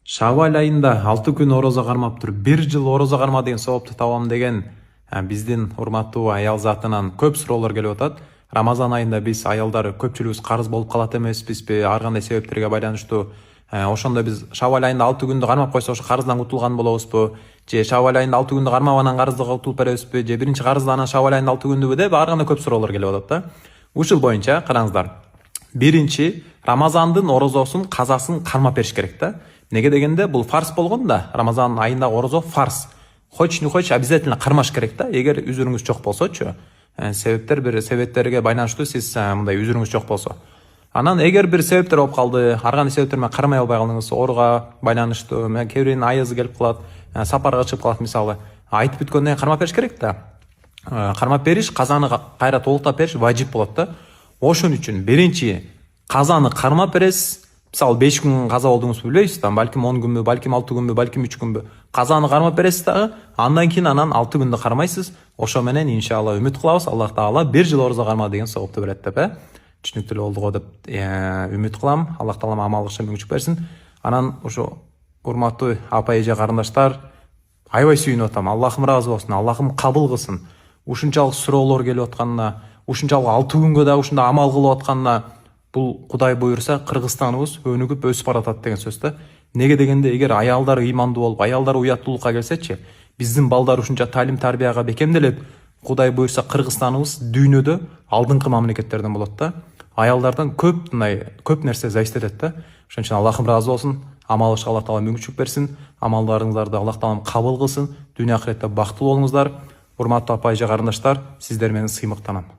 Шавал айында 6 күн орозо кармап туруп, 1 жыл орозо карма деген соопту табам деген биздин урматтуу аял затынан көп суроолор келип атат. Рамазан айында биз аялдар көпчүлүгүбүз карыз болуп калат эмеспизби? Ар кандай себептерге байланыштуу. Ошондо биз Шавал айында 6 күндү кармап койсок, ошо карыздан кутулган болобузбу? Же Шавал айында 6 күндү кармабанан карыздан кутулуп беребизби? Же биринчи карыздан анан Шавал айында 6 күндүбү деп ар кандай көп суроолор келип атат да. Ушул боюнча караңыздар. Биринчи, Рамазандын орозосун казасын кармап бериш керек да. Неге дегенде бул фарз болгон да. Рамазан айында орозо фарз. Хоч не хоч обязательно кармаш керек да. Эгер үзүрүңүз жок болсочу, бир себептерге байланыштуу сиз мындай үзүрүңүз жок болсо. Анан эгер бир себептер болуп калды, ар кандай себептер менен кармай албай калдыңыз, ооруга байланыштуу, кээ биринин аязы келип калат, сапарга чыгып калат мисалы. Айтып бүткөндөн кийин кармап бериш керек да. Кармап бериш, казаны кайра толуктап бериш важип болот да. Ошон үчүн биринчи казаны кармап бересиз. Мисалы 5 күн каза болдуңузбу билбейсиз да, балким 10 күнбү, балким 6 күнбү, балким 3 күнбү. Казаны кармап бересиз дагы, андан кийин 6 күндү кармайсыз. Ошо менен иншалла үмүт кылабыз, Аллах Таала 1 жыл орозо карма деген соопту берет деп, түшүнүктүү болду го деп үмүт кылам. Аллах Таала амал кылышына мүмкүнчүлүк берсин. Анан ошо урматтуу апа эже карындаштар, аябай сүйүнүп атам. Аллахым ыраазы болсун, Аллахым кабыл кылсын. Ушунчалык суроолор келип атканына, ушунчалык 6 күнгө да ушундай амал кылып атканына, бул Кудай буйрса Кыргызстаныбыз өнүгүп өсүп баратат деген сөз да. Неге дегенде эгер аялдар ыймандуу болуп, аялдар уяттуулукка келсечи, биздин балдар ушунча талим тарбияга бекемделип, Кудай буйрса Кыргызстаныбыз дүйнөдө алдыңкы мамлекеттерден болот да. Аялдардан көп нерсе зависит этет да. Ошон үчүн Аллахым ыраазы болсун. Амал кылышка Аллах Таала мүмкүнчүлүк берсин. Амалдарыңыздарды Аллах Таалам кабыл кылсын. Дүйнө акыретте бактылуу болуңуздар. Урматтуу апа эже карындаштар, сиздер менен сыймыктанам.